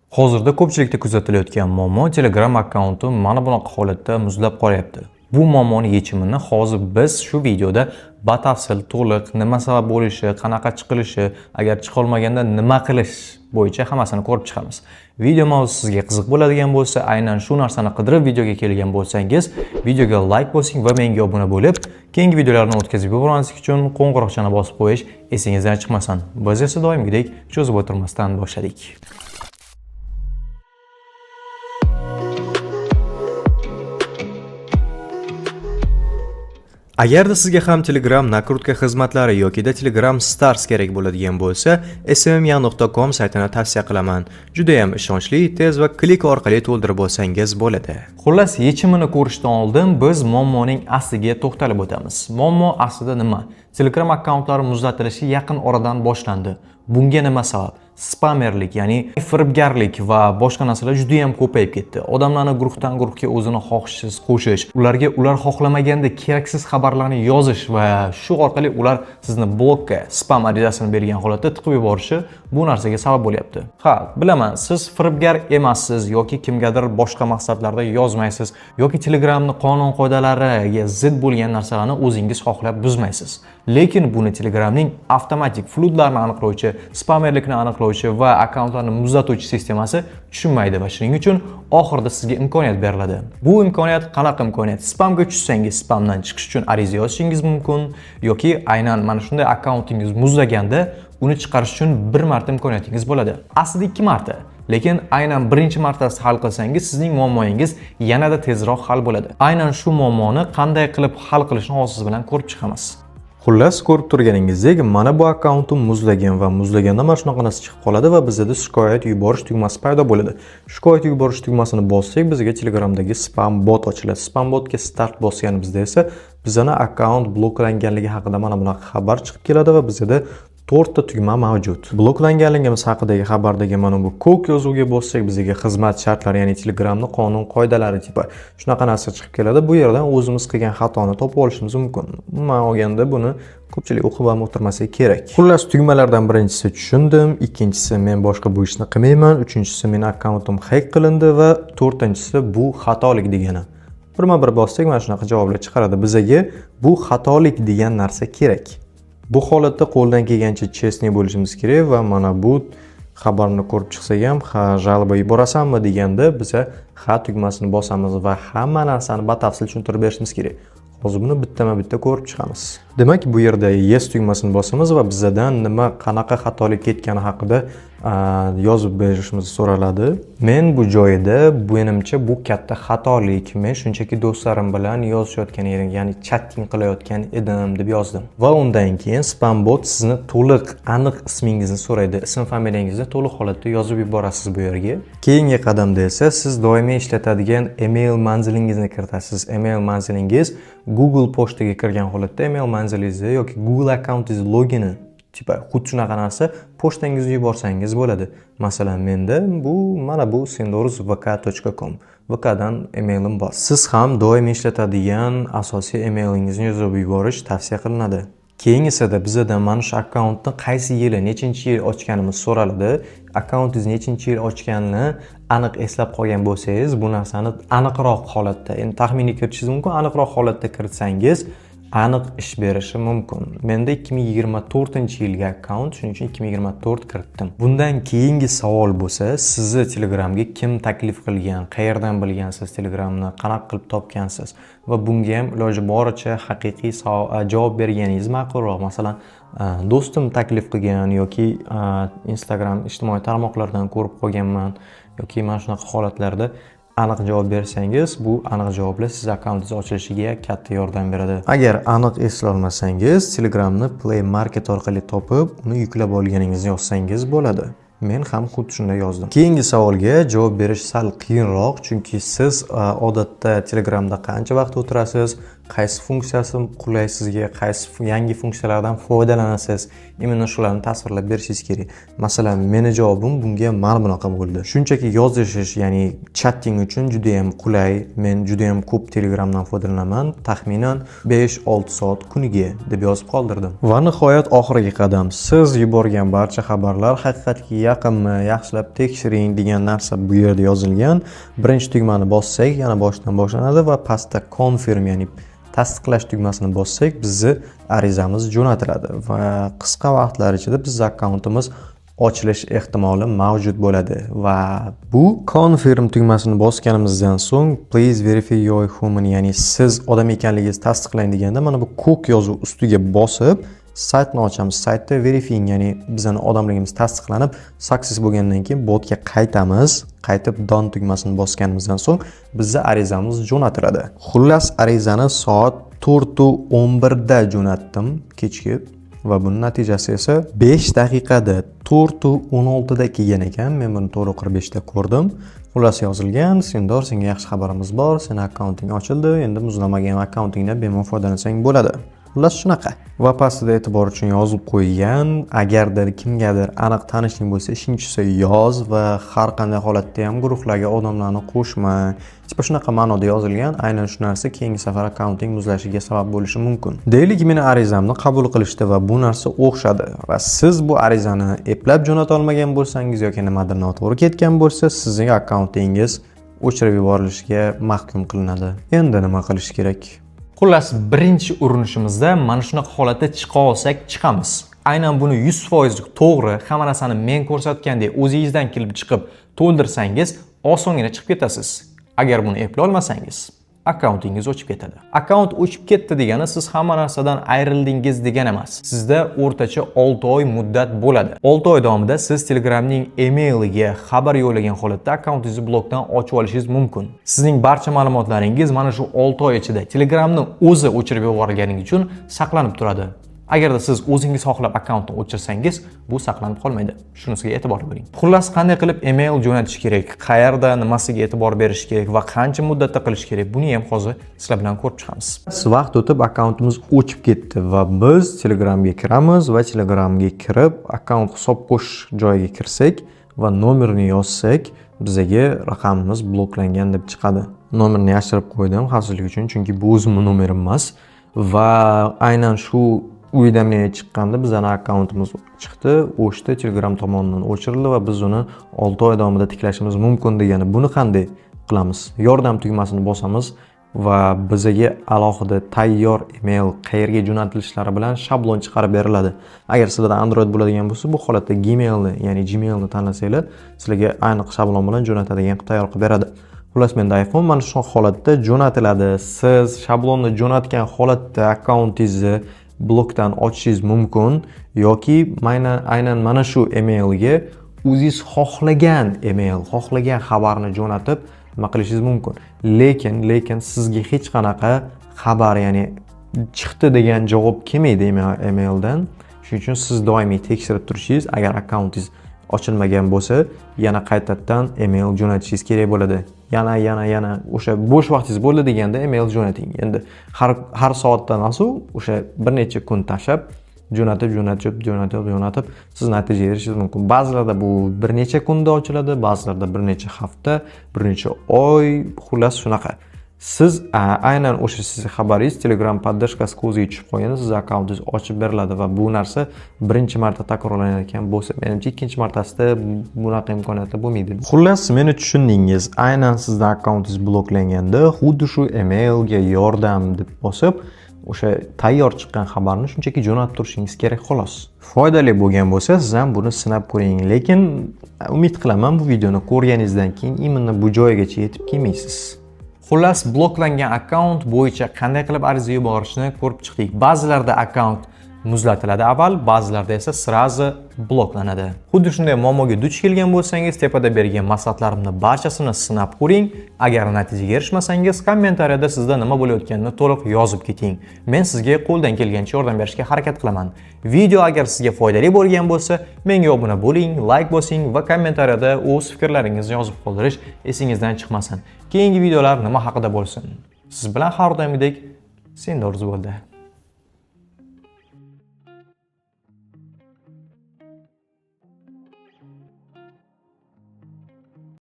Hozirda ko'pchilikda kuzatilayotgan muammo Telegram akkaunti mana bunaqa holatda muzlab qolyapti. Bu muammoni yechimini hozir biz shu videoda batafsil, to'liq, nima sabab bo'lishi, qanaqa chiqilishi, agar chiqa olmaganda nima qilish bo'yicha hammasini ko'rib chiqamiz. Video mavzusi sizga qiziq bo'ladigan bo'lsa, aynan shu narsani qidirib videoga kelgan bo'lsangiz, videoga like bosing va menga obuna bo'lib, keyingi videolarni o'tkazib yubormaslik uchun qo'ng'iroqchani bosib qo'yish esingizdan chiqmasin. Biz esa doimgidek cho'zib o'tirmasdan boshladik. Agarda sizga ham Telegram nakrutka xizmatlari yokida Telegram Stars kerak bo'ladigan bo'lsa, smya.com saytini tavsiya qilaman. Juda ham ishonchli, tez va klik orqali to'ldirib olsangiz bo'ladi. Xullas, yechimini ko'rishdan oldin biz muammoning asliga to'xtalib o'tamiz. Muammo aslida nima? Telegram akkauntlari muzlatilishi yaqin oradan boshlandi. Bunga nima sabab? Spamerlik, ya'ni firibgarlik va boshqa narsalar juda ham ko'payib ketdi. Odamlarni guruhdan guruhga o'zini xohishsiz qo'shish, ularga ular xohlamaganda keraksiz xabarlarni yozish va shu orqali ular sizni blokka, spam arizasini bergan holatda tiqib yuborishi bu narsaga sabab bo'lyapti. Ha, bilaman, siz firibgar emassiz yoki kimgadir boshqa maqsadlarda yozmaysiz yoki Telegramning qonun qoidalariga zid bo'lgan narsalarni o'zingiz xohlab buzmaysiz. Lekin buni Telegramning avtomatik fludlarni aniqlovchi, spamerlikni aniqlovchi va akkauntlarni muzlatuvchi sistemasi tushunmaydi va shuning uchun oxirida sizga imkoniyat beriladi. Bu imkoniyat qanaqa imkoniyat? Spamga tushsangiz, spamdan chiqish uchun ariza yozishingiz mumkin yoki aynan mana shunday akkauntingiz muzlaganda uni chiqarish uchun bir marta imkoniyatingiz bo'ladi. Aslida 2 marta. Lekin aynan birinchi martasida hal qilsangiz, sizning muammoingiz yanada tezroq hal bo'ladi. Aynan shu muammoni qanday qilib hal qilishni hozir siz bilan ko'rib chiqamiz. Xullas, ko'rib turganingizdek, mana bu akkauntim muzlagan va muzlaganda mana shunaqa narsa chiqib qoladi va bizda shikoyat yuborish tugmasi paydo bo'ladi. Shikoyat yuborish tugmasini bossak, bizga Telegramdagi spam bot ochiladi. Spam botga start bosganimizda esa bizning akkaunt bloklanganligi haqida mana bunaqa xabar chiqib keladi va bizda 4 ta tugma mavjud. Bloklanganligimiz haqidagi xabardagi mana bu ko'k yozuvga bossak, bizga xizmat shartlari, ya'ni Telegramning qonun qoidalari tipi shunaqa narsa chiqib keladi. Bu yerdan o'zimiz qilgan xatoni topib olishimiz mumkin. Umuman olganda buni ko'pchilik o'qib ham o'tirmasa kerak. Xullas, tugmalardan birinchisi tushundim, ikkinchisi men boshqa bu ishni qilmayman, uchinchisi men akkauntim hack qilindi va to'rtinchisi bu xatolik degani. Birma-bir bossak mana shunaqa javoblar chiqaradi. Bizga bu xatolik degan narsa kerak. Bu holatda qo'ldan kelgancha chestniy bo'lishimiz kerak va mana bu xabarni ko'rib chiqsak ham, ha, jalba yuborasanmi deganda biz ha tugmasini bosamiz va hamma narsani batafsil tushuntirib berishimiz kerak. Hozir buni bittama-bitta ko'rib chiqamiz. Demak, bu yerda yes tugmasini bosamiz va bizdan nima qanaqa xatolik ketgani haqida yozib berishimiz so'raladi. Men bu joyda menimcha bu katta xatolik. Men shunchaki do'stlarim bilan yozishayotgan edim, ya'ni chatting qilayotgan edim deb yozdim. Va undan keyin spam bot sizni to'liq, aniq ismingizni so'raydi. Ism familiyangizni to'liq holatda yozib yuborasiz bu yerga. Keyingi qadamda esa siz doimiy ishlatadigan email manzilingizni kiritasiz. Email manzilingiz Google pochtaga kirgan holatda email manzilingizni yoki Google akkauntingiz logini tipa xuddi shunaqa narsa pochtangizni yuborsangiz bo'ladi. Masalan, menda mana bu sendorus.vk.com VKdan emailim bor. Siz ham doimiy ishlatadigan asosiy emailingizni yozib yuborish tavsiya qilinadi. Keyingisida bizdan mana shu akkauntni qaysi yili, nechinchi yil ochganimiz so'raladi. Akkauntingiz nechinchi yil ochganini aniq eslab qolgan bo'lsangiz, bu narsani aniqroq holatda, endi taxminiy kiritishingiz mumkin, aniqroq holatda kiritsangiz aniq ish berishi mumkin. Menda 2024-yilgi akkaunt, shuning uchun 2024 kiritdim. Bundan keyingi savol bo'lsa, sizni Telegramga kim taklif qilgan, qayerdan bilgansiz Telegramni, qanaqa qilib topgansiz va bunga ham iloji boricha haqiqiy javob berganingiz ma'qulroq. Masalan, do'stim taklif qilgan yoki Instagram ijtimoiy tarmoqlardan ko'rib qolganman yoki mana shunaqa holatlarda aniq javob bersangiz, bu aniq javoblar siz akkauntingiz ochilishiga katta yordam beradi. Agar aniq eslay olmasangiz, Telegramni Play Market orqali topib, uni yuklab olganingizni yozsangiz bo'ladi. Men ham xuddi shunday yozdim. Keyingi savolga javob berish sal qiyinroq, chunki siz odatda Telegramda qancha vaqt o'tirasiz qaysi funksiyasi qulay sizga, qaysi yangi funksiyalardan foydalanasiz, imенно shularni tasvirlab berishingiz kerak. Masalan, meni javobim bunga mana bunaqa bo'ldi. Shunchaki yozishish, ya'ni chatting uchun juda ham qulay. Men juda ham ko'p Telegramdan foydalanaman, taxminan 5-6 soat kuniga deb yozib qoldirdim. Va nihoyat oxirgi qadam, siz yuborgan barcha xabarlar haqiqatga yaqinmi, yaxshilab tekshiring degan narsa bu yerda yozilgan. Birinchi tugmani bossak, yana boshdan boshlanadi va pastda confirm, ya'ni tasdiqlash tugmasini bossak, bizni arizamiz jo'natiladi va qisqa vaqtlar ichida bizning akkauntimiz ochilish ehtimoli mavjud bo'ladi. Va bu confirm tugmasini bosganimizdan so'ng please verify your human, ya'ni siz odam ekanligingizni tasdiqlang deganda mana bu ko'k yozuv ustiga bosib saytni ochamiz. Saytda verifying, ya'ni bizning odamligimiz tasdiqlanib, success bo'lgandan keyin botga qaytamiz. Qaytib done tugmasini bosganimizdan so'ng bizning arizamiz jo'natiladi. Xullas, arizani soat 4:11 da jo'natdim kechki va buning natijasi esa 5 daqiqada 4:16 da kelgan ekan. Men buni 4:45 da ko'rdim. Xullas yozilgan: "Sendor, senga yaxshi xabarimiz bor. Sening akkaunting ochildi. Endi muzlamagan akkauntingdan bemalol foydalansang bo'ladi." Xullas shunaqa. Va pastida e'tibor uchun yozib qo'ygan, agarda kimgadir aniq tanishing bo'lsa, ishingchisi yoz va har qanday holatda ham guruhlarga odamlarni qo'shma. Tipa shunaqa ma'noda yozilgan. Aynan shu narsa keyingi safar akkaunting muzlashiga sabab bo'lishi mumkin. Deylik, meni arizamni qabul qilishdi va bu narsa o'xshadi va siz bu arizani eplab jo'nata olmagan bo'lsangiz yoki nimadir noto'g'ri ketgan bo'lsa, sizning akkauntingiz o'chirib yuborilishiga mahkum qilinadi. Endi nima qilish kerak? Xullas, birinchi urinishimizda mana shunaqa holatda chiqa olsak chiqamiz. Aynan buni 100% to'g'ri, hamma narsani men ko'rsatgandek o'zingizdan kelib chiqib to'ldirsangiz, osongina chiqib ketasiz. Agar buni eplay olmasangiz, akkauntingiz o'chib ketadi. Akkaunt o'chib ketdi degani siz hamma narsadan ayrildingiz degani emas. Sizda o'rtacha 6 oy muddat bo'ladi. 6 oy davomida siz Telegramning emailiga xabar yo'llagan holatda akkauntingizni blokdan ochib olishingiz mumkin. Sizning barcha ma'lumotlaringiz mana shu 6 oy ichida Telegramning o'zi o'chirib yuborilgani uchun saqlanib turadi. Agarda siz o'zingiz xohlab akkauntni o'chirsangiz, bu saqlanib qolmaydi. Shunisiga e'tibor bering. Xullas, qanday qilib email jo'natish kerak, qayerda nimasiga e'tibor berish kerak va qancha muddatda qilish kerak, buni ham hozir sizlar bilan ko'rib chiqamiz. Vaqt o'tib akkauntimiz o'chib ketdi va biz Telegramga kiramiz va Telegramga kirib, akkaunt hisob qo'shish joyiga kirsak va nomerni yozsak, bizga raqamimiz bloklangan deb chiqadi. Nomerni yashirib qo'ydim xavfsizlik uchun, chunki bu o'zimning nomerim emas va aynan shu uydan chiqqanda bizning akkauntimiz chiqdi, o'shda Telegram tomonidan o'chirildi va biz uni 6 oy davomida tiklashimiz mumkin degani. Buni qanday qilamiz? Yordam tugmasini bosamiz va bizga alohida tayyor email qayerga jo'natilishlari bilan shablon chiqarib beriladi. Agar sizlarda Android bo'ladigan bo'lsa, bu holatda Gmailni, ya'ni Gmailni tanlasanglar, sizlarga aniq shablon bilan jo'natadigan tayyor qilib beradi. Xullas, menda iPhone mana shu holatda jo'natiladi. Siz shablonni jo'natgan holatda akkauntingizni blokdan ochishingiz mumkin yoki aynan mana shu emailga o'zingiz xohlagan xabarni jo'natib nima qilishingiz mumkin. Lekin sizga hech qanaqa xabar, ya'ni chiqdi degan javob kelmaydi emaildan. Shuning uchun siz doimiy tekshirib turishingiz, agar akkauntingiz ochilmagan bo'lsa, yana qaytadan email jo'natishingiz kerak bo'ladi. Yana o'sha bo'sh vaqtingiz bo'ldi deganda email jo'nating. Endi har soatdan asov o'sha bir necha kun tashlab jo'natib siz natijaga erishishingiz mumkin. Ba'zilarda bu bir necha kunda ochiladi, ba'zilarda bir necha hafta, bir necha oy, xullas shunaqa. Siz aynan o'sha sizning xabaringiz Telegram poddershkasiga o'ziga tushib qolganda siz akkauntingiz ochib beriladi va bu narsa birinchi marta takrorlanayotgan bo'lsa, menimcha ikkinchi martasida bunaqa imkoniyatlar bo'lmaydi. Xullas, meni tushundingiz. Aynan sizning akkauntingiz bloklanganda xuddi shu emailga yordam deb bosib, o'sha tayyor chiqqan xabarni shunchaki jo'natib turishingiz kerak xolos. Foydali bo'lgan bo'lsa, siz ham buni sinab ko'ring, lekin umid qilaman bu videoni ko'rganingizdan keyin imенно bu joygacha yetib kelmaysiz. Xullas, bloklangan akkaunt bo'yicha qanday qilib ariza yuborishni ko'rib chiqdik. Ba'zilarda akkaunt muzlatiladi avval, ba'zilarda esa sirazi bloklanadi. Xuddi shunday muammoga duch kelgan bo'lsangiz, tepada bergan maslahatlarimni barchasini sinab ko'ring. Agar natijaga erishmasangiz, kommentariyada sizda nima bo'layotganini to'liq yozib keting. Men sizga qo'ldan kelgancha yordam berishga harakat qilaman. Video agar sizga foydali bo'lgan bo'lsa, menga obuna bo'ling, like bosing va kommentariyada o'z fikrlaringizni yozib qoldirish esingizdan chiqmasin. Keyingi videolar nima haqida bo'lsin? Siz bilan har doimgidek Sen doruz bo'ldi.